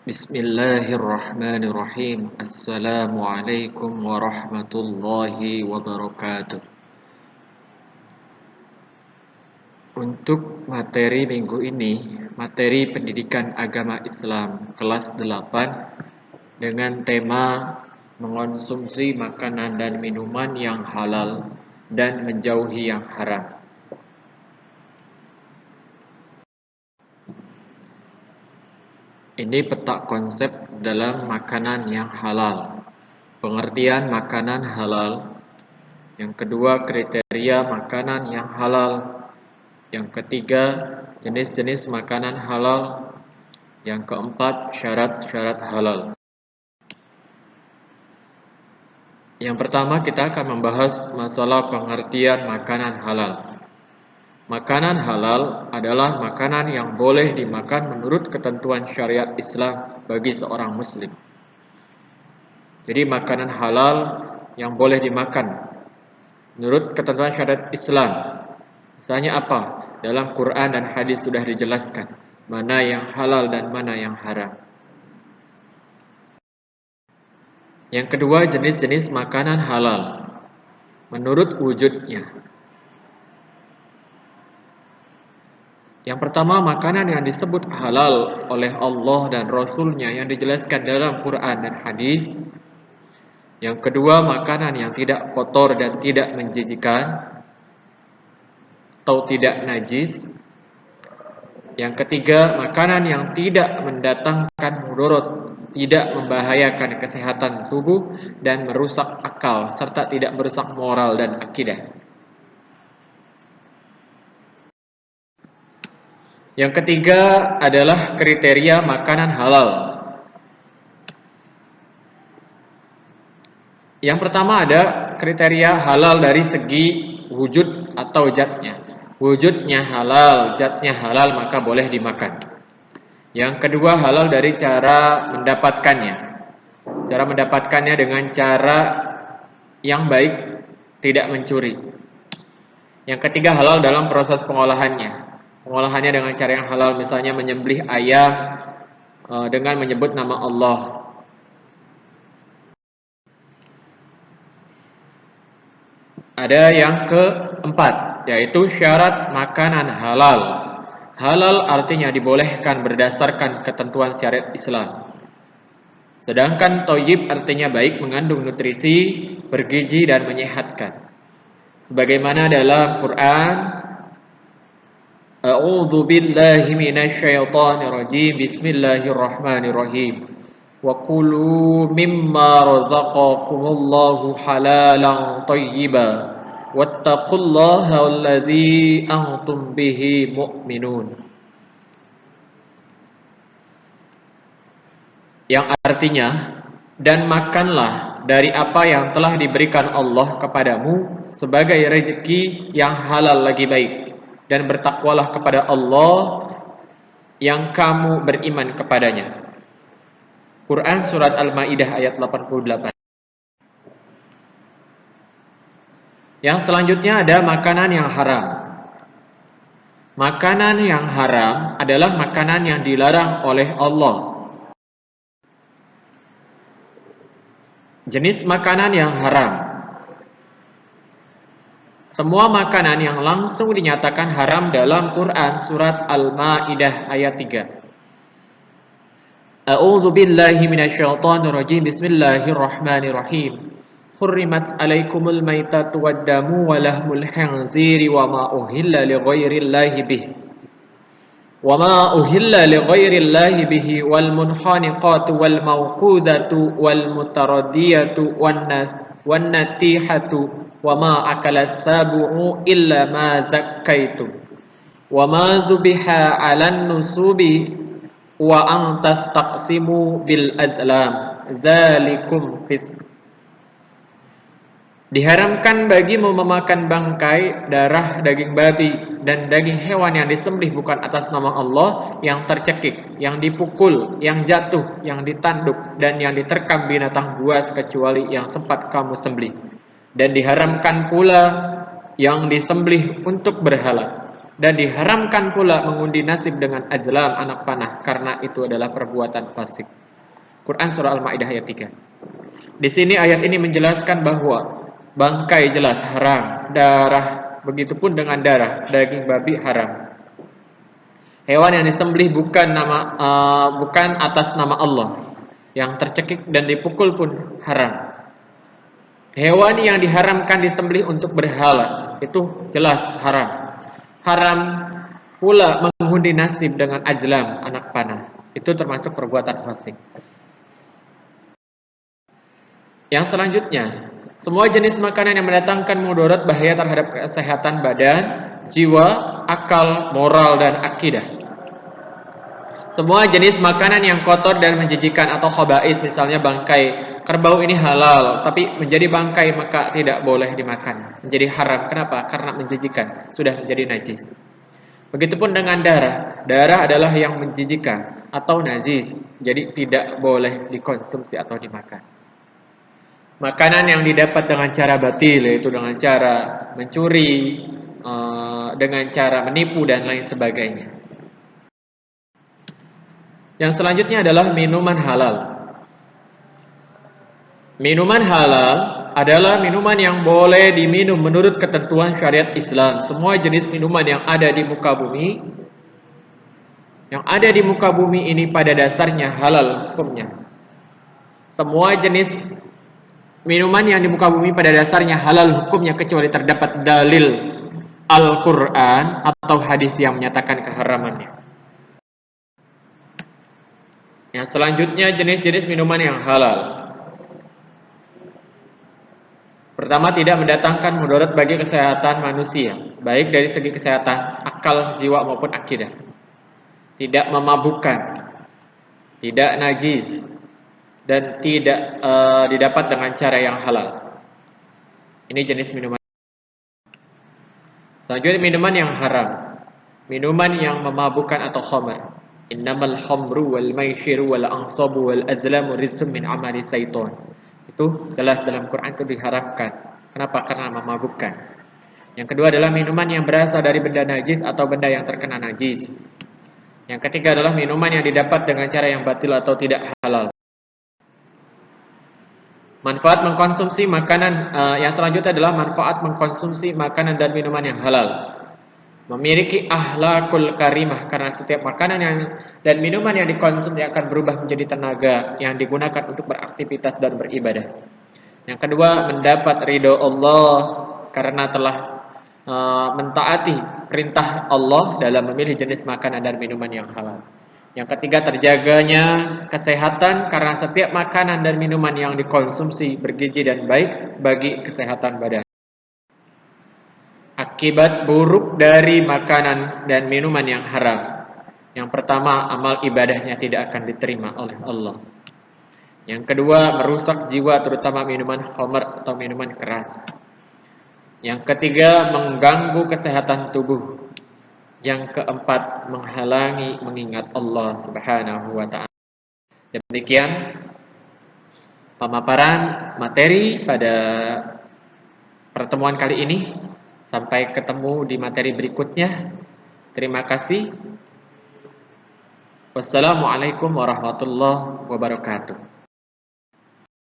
Bismillahirrahmanirrahim. Assalamualaikum warahmatullahi wabarakatuh. Untuk materi minggu ini, materi pendidikan agama Islam kelas 8 dengan tema mengonsumsi makanan dan minuman yang halal dan menjauhi yang haram. Ini peta konsep dalam makanan yang halal. Pengertian makanan halal. Yang kedua, kriteria makanan yang halal. Yang ketiga, jenis-jenis makanan halal. Yang keempat, syarat-syarat halal. Yang pertama, kita akan membahas masalah pengertian makanan halal. Makanan halal adalah makanan yang boleh dimakan menurut ketentuan syariat Islam bagi seorang muslim. Jadi makanan halal yang boleh dimakan menurut ketentuan syariat Islam. Misalnya apa? Dalam Quran dan hadis sudah dijelaskan mana yang halal dan mana yang haram. Yang kedua, jenis-jenis makanan halal menurut wujudnya. Yang pertama, makanan yang disebut halal oleh Allah dan Rasul-Nya yang dijelaskan dalam Quran dan hadis. Yang kedua, makanan yang tidak kotor dan tidak menjijikkan atau tidak najis. Yang ketiga, makanan yang tidak mendatangkan mudarat, tidak membahayakan kesehatan tubuh dan merusak akal, serta tidak merusak moral dan akidah. Yang ketiga adalah kriteria makanan halal. Yang pertama ada kriteria halal dari segi wujud atau zatnya. Wujudnya halal, zatnya halal, maka boleh dimakan. Yang kedua, halal dari cara mendapatkannya. Cara mendapatkannya dengan cara yang baik, tidak mencuri. Yang ketiga, halal dalam proses pengolahannya. Pengolahannya dengan cara yang halal, misalnya menyembelih ayam dengan menyebut nama Allah. Ada yang keempat, yaitu syarat makanan halal. Halal artinya dibolehkan berdasarkan ketentuan syariat Islam. Sedangkan thayyib artinya baik, mengandung nutrisi, bergizi dan menyehatkan. Sebagaimana dalam Quran, A'udzu billahi minasyaitonir rajim. Bismillahirrahmanirrahim. Wa kulu mimma razaqakumullahu halalan thayyiban wattaqullaha allazi antum bihi mu'minun. Yang artinya, dan makanlah dari apa yang telah diberikan Allah kepadamu sebagai rezeki yang halal lagi baik, dan bertakwalah kepada Allah yang kamu beriman kepadanya. Quran Surat Al-Ma'idah ayat 88. Yang selanjutnya ada makanan yang haram. Makanan yang haram adalah makanan yang dilarang oleh Allah. Jenis makanan yang haram. Semua makanan yang langsung dinyatakan haram dalam Quran Surat Al-Ma'idah ayat 3. A'udzu billahi minasyaitonir rajim. Bismillahirrahmanirrahim. Hurrimat 'alaikumul maitatu wad-damu wa lahmul khinziri wa ma uhilla li ghairillahi bihi. Wa ma uhilla li ghairillahi bihi wal munkhaniqatu wal mawqudatu wal mutaraddiyatu wan natihatu wa ma akalas sabu'u illa ma zakkaitum wa ma zubiha 'alan nusubi wa an tastaqsimu bil azlam dzalikum fisq. Diharamkan bagimu memakan bangkai, darah, daging babi, dan daging hewan yang disembelih bukan atas nama Allah, yang tercekik, yang dipukul, yang jatuh, yang ditanduk, dan yang diterkam binatang buas kecuali yang sempat kamu sembelih. Dan diharamkan pula yang disembelih untuk berhala. Dan diharamkan pula mengundi nasib dengan azlam, anak panah, karena itu adalah perbuatan fasik. Quran surah Al-Maidah ayat 3. Di sini ayat ini menjelaskan bahwa bangkai jelas haram, darah begitupun dengan darah, daging babi haram. Hewan yang disembelih bukan atas nama Allah, yang tercekik dan dipukul pun haram. Hewan yang diharamkan disembelih untuk berhala itu jelas haram. Haram pula mengundi nasib dengan ajlam, anak panah. Itu termasuk perbuatan fasik. Yang selanjutnya, semua jenis makanan yang mendatangkan mudarat bahaya terhadap kesehatan badan, jiwa, akal, moral, dan akidah. Semua jenis makanan yang kotor dan menjijikan atau khaba'is, misalnya bangkai kerbau ini halal, tapi menjadi bangkai maka tidak boleh dimakan. Menjadi haram. Kenapa? Karena menjijikan, sudah menjadi najis. Begitupun dengan darah. Darah adalah yang menjijikan atau najis, jadi tidak boleh dikonsumsi atau dimakan. Makanan yang didapat dengan cara batil, yaitu dengan cara mencuri, dengan cara menipu dan lain sebagainya. Yang selanjutnya adalah minuman halal. Minuman halal adalah minuman yang boleh diminum menurut ketentuan syariat Islam. Semua jenis minuman yang ada di muka bumi ini pada dasarnya halal hukumnya. Semua jenis minuman yang di muka bumi pada dasarnya halal hukumnya, kecuali terdapat dalil Al-Quran atau hadis yang menyatakan keharamannya. Yang selanjutnya jenis-jenis minuman yang halal. Pertama, tidak mendatangkan mudarat bagi kesehatan manusia, baik dari segi kesehatan akal, jiwa maupun akidah. Tidak memabukkan, tidak najis, dan tidak didapat dengan cara yang halal. Ini jenis minuman. Selanjutnya minuman yang haram, minuman yang memabukkan atau khamr. Innamal khamru wal maisiru wal ansabu wal azlamu rizqun min amali syaitan. Itu jelas dalam Quran itu diharamkan. Kenapa? Karena memabukkan. Yang kedua adalah minuman yang berasal dari benda najis atau benda yang terkena najis. Yang ketiga adalah minuman yang didapat dengan cara yang batil atau tidak halal. Manfaat mengkonsumsi makanan yang selanjutnya adalah manfaat mengkonsumsi makanan dan minuman yang halal. Memiliki akhlakul karimah, karena setiap makanan dan minuman yang dikonsumsi akan berubah menjadi tenaga yang digunakan untuk beraktivitas dan beribadah. Yang kedua, mendapat ridho Allah karena telah mentaati perintah Allah dalam memilih jenis makanan dan minuman yang halal. Yang ketiga, terjaganya kesehatan karena setiap makanan dan minuman yang dikonsumsi bergizi dan baik bagi kesehatan badan. Akibat buruk dari makanan dan minuman yang haram. Yang pertama, amal ibadahnya tidak akan diterima oleh Allah. Yang kedua, merusak jiwa, terutama minuman khamr atau minuman keras. Yang ketiga, mengganggu kesehatan tubuh. Yang keempat, menghalangi mengingat Allah Subhanahu wa ta'ala. Demikian pemaparan materi pada pertemuan kali ini. Sampai ketemu di materi berikutnya. Terima kasih. Wassalamualaikum warahmatullahi wabarakatuh.